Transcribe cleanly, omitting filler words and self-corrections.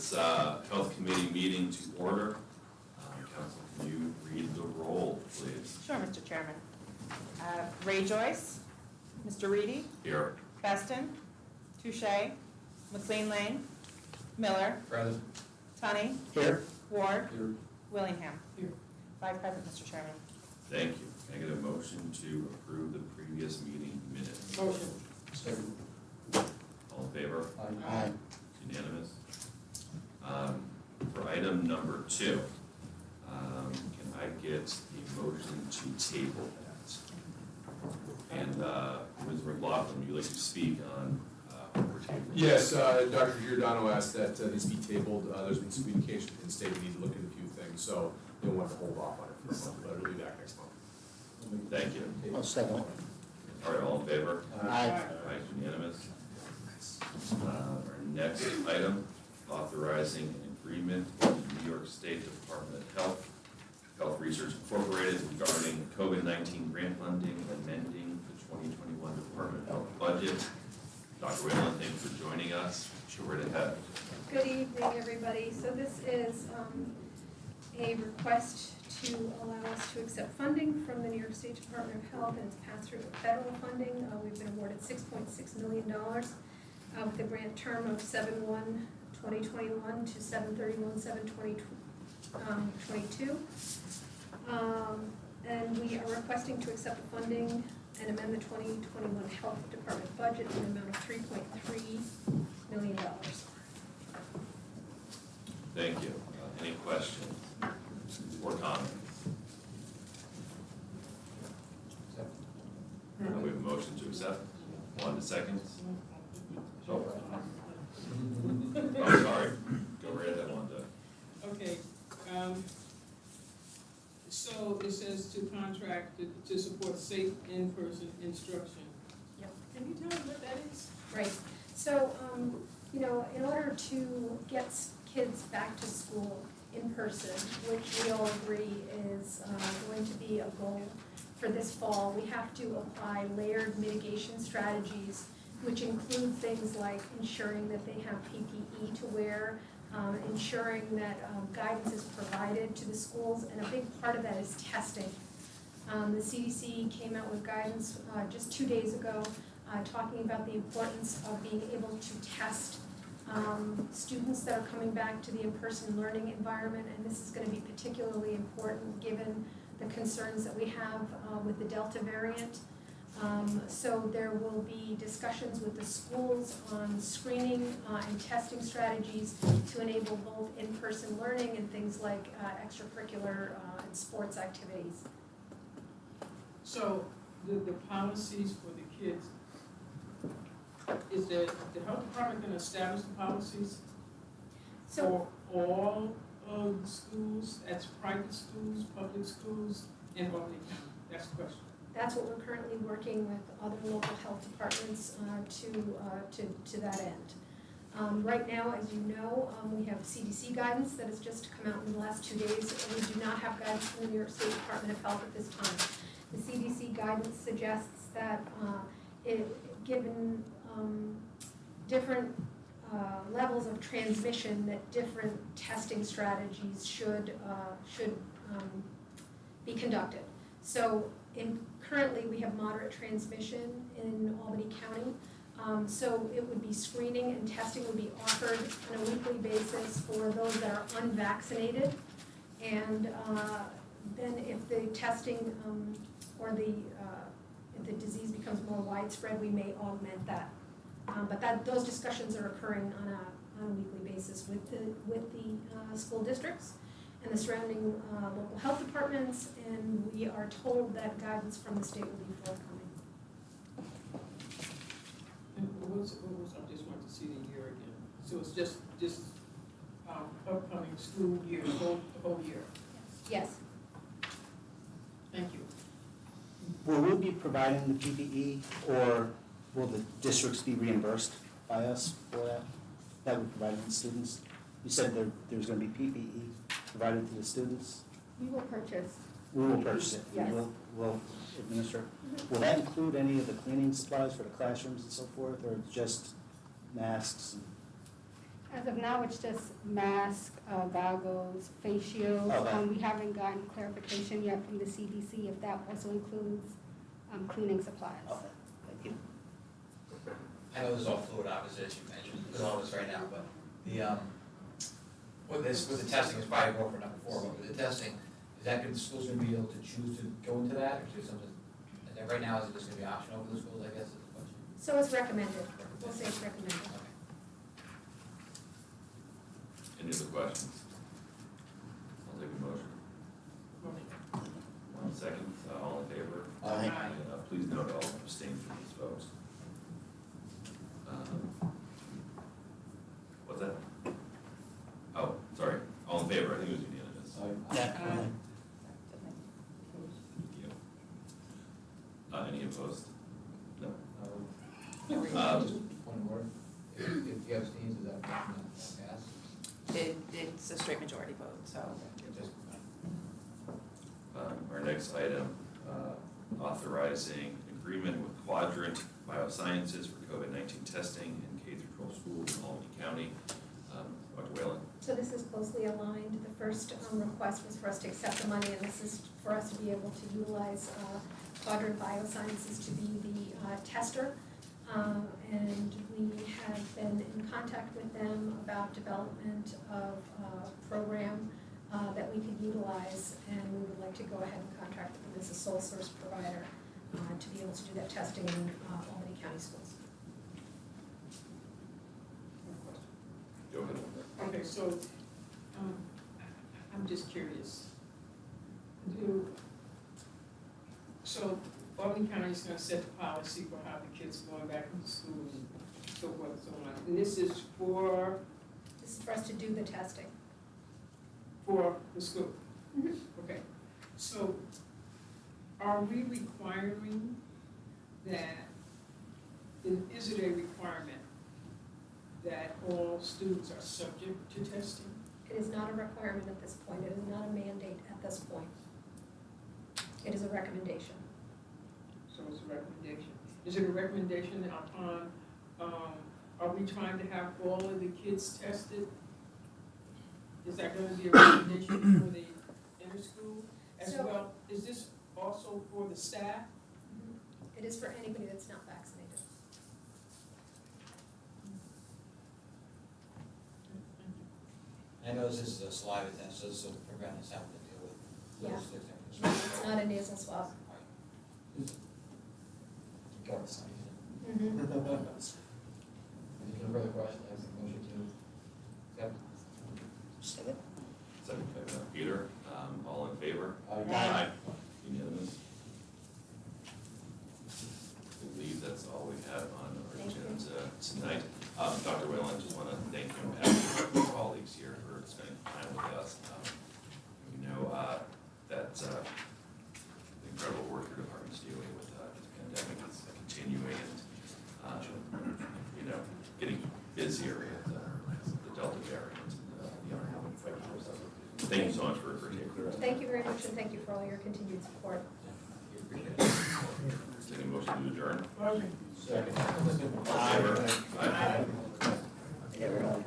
this Health Committee meeting to order. Council, can you read the roll, please? Sure, Mr. Chairman. Ray Joyce, Mr. Reedy, Here. Beston, Touche, McLean Lane, Miller, Present. Tunney, Here. Ward, Here. Willingham. Here. 5 present, Mr. Chairman. Thank you. Can I get a motion to approve the previous meeting minutes? Motion. Second. All in favor? Aye. Unanimous. For item number 2, can I get a motion to table that? And Ms. McLaughlin, would you like to speak on what we're tabling? Yes, Dr. Giordano asked that this be tabled. There's been some communication from the state. We need to look at a few things, so they want to hold off on it for a month, but it'll be back next month. Thank you. I'll second. All right, all in favor? Aye. Aye, unanimous. Our next item, authorizing an agreement with the New York State Department of Health, Health Research Incorporated regarding COVID-19 grant funding, amending the 2021 Department of Health budget. Dr. Whalen, thanks for joining us. Sure, right ahead. Good evening, everybody. So this is a request to allow us to accept funding from the New York State Department of Health, and it's passed through with federal funding. We've been awarded $6.6 million with a grant term of 7/1/2021 to 7/31/2022. And we are requesting to accept the funding and amend the 2021 Health Department budget in an amount of $3.3 million. Thank you. Any questions or comments? We have a motion to accept. Wanda seconds. Oh, sorry. Go right ahead, Wanda. Okay, so it says to contract to support safe in-person instruction. Yep. Can you tell me what that is? Right, so, in order to get kids back to school in person, which we all agree is going to be a goal for this fall, we have to apply layered mitigation strategies, which include things like ensuring that they have PPE to wear, ensuring that guidance is provided to the schools, and a big part of that is testing. The CDC came out with guidance just 2 days ago talking about the importance of being able to test students that are coming back to the in-person learning environment, and this is going to be particularly important given the concerns that we have with the Delta variant. So there will be discussions with the schools on screening and testing strategies to enable both in-person learning and things like extracurricular and sports activities. So the policies for the kids, is the health department going to establish the policies So for all of the schools? That's private schools, public schools, in Albany County? That's the question. that's what we're currently working with other local health departments to that end. Right now, as you know, we have CDC guidance that has just come out in the last 2 days, and we do not have guidance from the New York State Department of Health at this time. The CDC guidance suggests that given different levels of transmission, that different testing strategies should be conducted. So currently we have moderate transmission in Albany County. So it would be screening and testing would be offered on a weekly basis for those that are unvaccinated. And then if the testing if the disease becomes more widespread, we may augment that. But those discussions are occurring on a weekly basis with the school districts and the surrounding local health departments, and we are told that guidance from the state will be forthcoming. And I just wanted to see the year again. So it's just this upcoming school year, the whole year? Yes. Thank you. Will we be providing the PPE, or will the districts be reimbursed by us for that? That we're providing to the students? You said there's going to be PPE provided to the students? We will purchase. We will purchase it. Yes. We'll administer. Will that include any of the cleaning supplies for the classrooms and so forth, or just masks? As of now, it's just mask, goggles, face shields. Okay. We haven't gotten clarification yet from the CDC if that also includes cleaning supplies. Okay, thank you. I know this is all fluid, obviously, as you mentioned, there's all this right now, but the, with the testing, it's probably more for number 4, but with the testing, is that good, the schools gonna be able to choose to go into that, or is there something, and then right now, is it just gonna be optional for the schools, I guess, is the question? So it's recommended, we'll say it's recommended. Okay. Any other questions? I'll take a motion. 1 second, all in favor? Aye. Please note I'll abstain from these votes. What's that? Oh, sorry, all in favor, I think it was unanimous. Yeah. Thank you. Any opposed? No. One word, if you have abstains, is that pass? It's a straight majority vote, so. Just, Our next item, authorizing agreement with Quadrant Biosciences for COVID-19 testing in K-12 schools in Albany County. Dr. Whalen? So this is closely aligned. The first request was for us to accept the money, and this is for us to be able to utilize Quadrant Biosciences to be the tester. And we have been in contact with them about development of a program that we could utilize, and we would like to go ahead and contract with them as a sole source provider to be able to do that testing in Albany County schools. Go ahead. Okay, so, I'm just curious. So Albany County is gonna set the policy for how the kids are going back into school and so forth and so on. And this is for This is for us to do the testing. the school? Mhm. Okay, so are we requiring that, is it a requirement that all students are subject to testing? It is not a requirement at this point. It is not a mandate at this point. It is a recommendation. So it's a recommendation. Is it a recommendation upon, are we trying to have all of the kids tested? Is that gonna be a recommendation for the inter-school as So- well? Is this also for the staff? It is for anybody that's not vaccinated. I know this is a saliva test, so this will prevent us having to deal with Yeah. those things. No, it's not a nasal swab. Go with something. Mhm. Any further questions, I have a motion to accept. Second? Second by Peter, all in favor? Aye. Unanimous. I believe that's all we have on our Thank you. agenda tonight. Dr. Whalen, just want to thank you on behalf of our colleagues here for spending time with us. We know that the incredible work your department's doing with this pandemic is continuing and, getting busier at the Delta variant and the ongoing fight for us. Thank you so much for taking the Thank you very much, and thank you for all your continued support. We appreciate it. Take a motion to adjourn. Okay. Second. All in favor? Aye. Yeah, we're on.